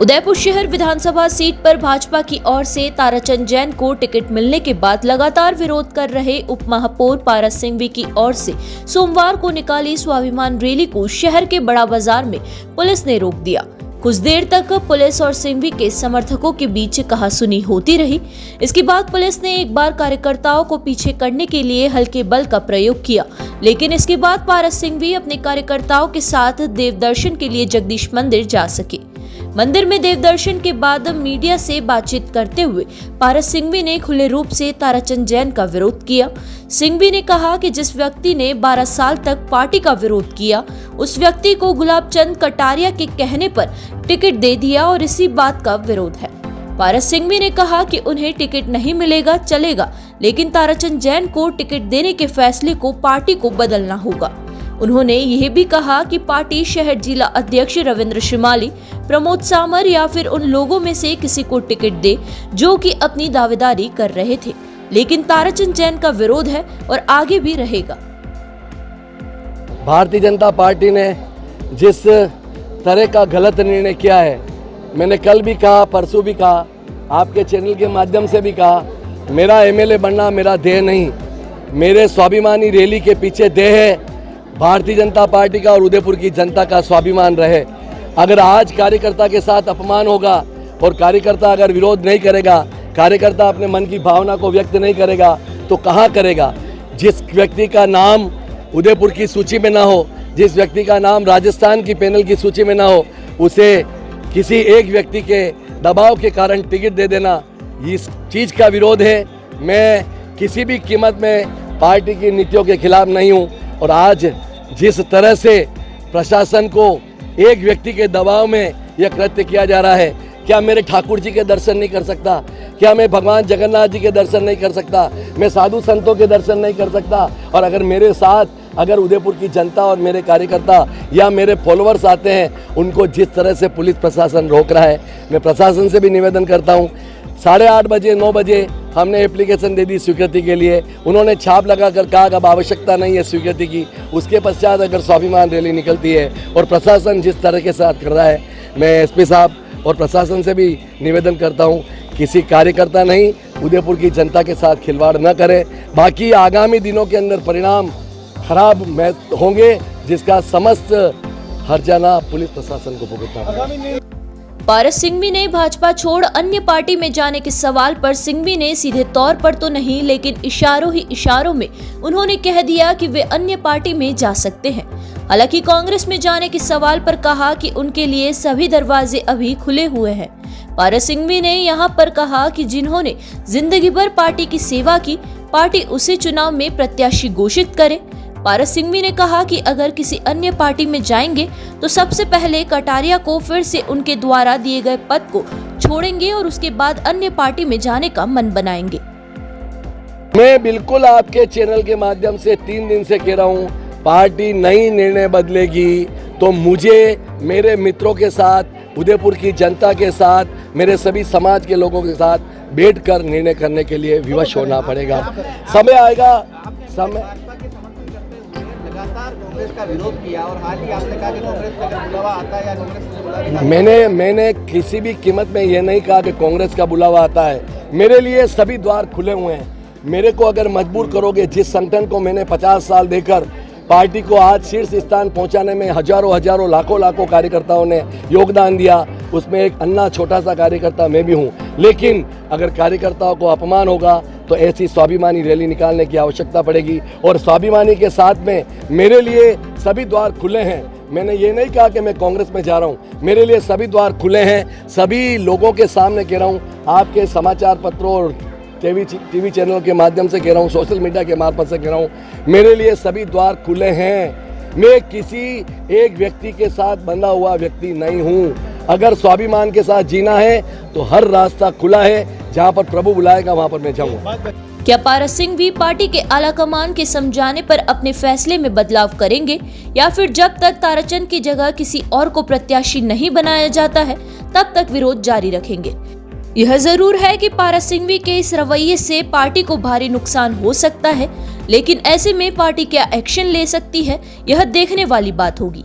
उदयपुर शहर विधानसभा सीट पर भाजपा की ओर से ताराचंद जैन को टिकट मिलने के बाद लगातार विरोध कर रहे उप महापौर पारस सिंघवी की ओर से सोमवार को निकाली स्वाभिमान रैली को शहर के बड़ा बाजार में पुलिस ने रोक दिया। कुछ देर तक पुलिस और सिंघवी के समर्थकों के बीच कहासुनी होती रही। इसके बाद पुलिस ने एक बार कार्यकर्ताओं को पीछे करने के लिए हल्के बल का प्रयोग किया, लेकिन इसके बाद पारस सिंघवी अपने कार्यकर्ताओं के साथ देव दर्शन के लिए जगदीश मंदिर जा सके। मंदिर में देव दर्शन के बाद मीडिया से बातचीत करते हुए पारस सिंघवी ने खुले रूप से ताराचंद जैन का विरोध किया। सिंघवी ने कहा कि जिस व्यक्ति ने 12 साल तक पार्टी का विरोध किया, उस व्यक्ति को गुलाब चंद कटारिया के कहने पर टिकट दे दिया और इसी बात का विरोध है। पारस सिंघवी ने कहा कि उन्हें टिकट नहीं मिलेगा चलेगा, लेकिन ताराचंद जैन को टिकट देने के फैसले को पार्टी को बदलना होगा। उन्होंने यह भी कहा कि पार्टी शहर जिला अध्यक्ष रविंद्र श्रीमाली, प्रमोद सामर या फिर उन लोगों में से किसी को टिकट दे जो कि अपनी दावेदारी कर रहे थे, लेकिन ताराचंद जैन का विरोध है और आगे भी रहेगा। भारतीय जनता पार्टी ने जिस तरह का गलत निर्णय किया है, मैंने कल भी कहा, परसों भी कहा, आपके चैनल के माध्यम से भी कहा, मेरा एमएलए बनना मेरा ध्येय नहीं, मेरे स्वाभिमानी रैली के पीछे ध्येय है भारतीय जनता पार्टी का और उदयपुर की जनता का स्वाभिमान रहे। अगर आज कार्यकर्ता के साथ अपमान होगा और कार्यकर्ता अगर विरोध नहीं करेगा, कार्यकर्ता अपने मन की भावना को व्यक्त नहीं करेगा तो कहाँ करेगा। जिस व्यक्ति का नाम उदयपुर की सूची में ना हो, जिस व्यक्ति का नाम राजस्थान की पैनल की सूची में ना हो, उसे किसी एक व्यक्ति के दबाव के कारण टिकट दे देना, इस चीज़ का विरोध है। मैं किसी भी कीमत में पार्टी की नीतियों के खिलाफ नहीं हूँ और आज जिस तरह से प्रशासन को एक व्यक्ति के दबाव में यह कृत्य किया जा रहा है, क्या मेरे ठाकुर जी के दर्शन नहीं कर सकता? क्या मैं भगवान जगन्नाथ जी के दर्शन नहीं कर सकता? मैं साधु संतों के दर्शन नहीं कर सकता? और अगर मेरे साथ अगर उदयपुर की जनता और मेरे कार्यकर्ता या मेरे फॉलोअर्स आते हैं, उनको जिस तरह से पुलिस प्रशासन रोक रहा है, मैं प्रशासन से भी निवेदन करता हूँ। 8:30 बजे 9 बजे हमने एप्लीकेशन दे दी स्वीकृति के लिए, उन्होंने छाप लगा कर कहा अब आवश्यकता नहीं है स्वीकृति की। उसके पश्चात अगर स्वाभिमान रैली निकलती है और प्रशासन जिस तरह के साथ कर रहा है, मैं एसपी साहब और प्रशासन से भी निवेदन करता हूं, किसी कार्यकर्ता नहीं उदयपुर की जनता के साथ खिलवाड़ न करें। बाकी आगामी दिनों के अंदर परिणाम खराब होंगे, जिसका समस्त हर्जाना पुलिस प्रशासन को भुगतना होगा। पारस सिंघवी ने भाजपा छोड़ अन्य पार्टी में जाने के सवाल पर सिंघवी ने सीधे तौर पर तो नहीं, लेकिन इशारों ही इशारों में उन्होंने कह दिया कि वे अन्य पार्टी में जा सकते हैं। हालांकि कांग्रेस में जाने के सवाल पर कहा कि उनके लिए सभी दरवाजे अभी खुले हुए हैं। पारस सिंघवी ने यहां पर कहा कि जिन्होंने जिंदगी भर पार्टी की सेवा की, पार्टी उसे चुनाव में प्रत्याशी घोषित करे। पारस सिंघवी ने कहा कि अगर किसी अन्य पार्टी में जाएंगे तो सबसे पहले कटारिया को फिर से उनके द्वारा दिए गए पद को छोड़ेंगे और उसके बाद अन्य पार्टी में जाने का मन बनाएंगे। मैं बिल्कुल आपके चैनल के माध्यम से 3 दिन से कह रहा हूँ, पार्टी नई निर्णय बदलेगी तो मुझे मेरे मित्रों के साथ, उदयपुर की जनता के साथ, मेरे सभी समाज के लोगों के साथ बैठकर निर्णय करने के लिए विवश होना पड़ेगा। समय आएगा। लगातार कांग्रेस का विरोध किया और हाल ही आपने कहा कि कांग्रेस का बुलावा आता है या कांग्रेस से बुलावा मैंने किसी भी कीमत में ये नहीं कहा कि कांग्रेस का बुलावा आता है। मेरे लिए सभी द्वार खुले हुए हैं। मेरे को अगर मजबूर करोगे, जिस संगठन को मैंने 50 साल देकर पार्टी को आज शीर्ष स्थान पहुंचाने में हजारों लाखों कार्यकर्ताओं ने योगदान दिया, उसमें एक अन्ना छोटा सा कार्यकर्ता मैं भी हूं। लेकिन अगर कार्यकर्ताओं को अपमान होगा तो ऐसी स्वाभिमानी रैली निकालने की आवश्यकता पड़ेगी और स्वाभिमानी के साथ में मेरे लिए सभी द्वार खुले हैं। मैंने ये नहीं कहा कि मैं कांग्रेस में जा रहा हूँ, मेरे लिए सभी द्वार खुले हैं। सभी लोगों के सामने कह रहा हूँ, आपके समाचार पत्रों और टीवी चैनल के माध्यम से कह रहा हूँ, सोशल मीडिया के मार्फत से कह रहा हूँ, मेरे लिए सभी द्वार खुले हैं। मैं किसी एक व्यक्ति के साथ बंधा हुआ व्यक्ति नहीं हूँ। अगर स्वाभिमान के साथ जीना है तो हर रास्ता खुला है, जहाँ पर प्रभु बुलाएगा वहाँ पर मैं जाऊँगा। क्या पारस सिंघवी पार्टी के आला कमान के समझाने पर अपने फैसले में बदलाव करेंगे या फिर जब तक ताराचंद की जगह किसी और को प्रत्याशी नहीं बनाया जाता है तब तक विरोध जारी रखेंगे? यह जरूर है कि पारस सिंघवी के इस रवैये से पार्टी को भारी नुकसान हो सकता है, लेकिन ऐसे में पार्टी क्या एक्शन ले सकती है, यह देखने वाली बात होगी।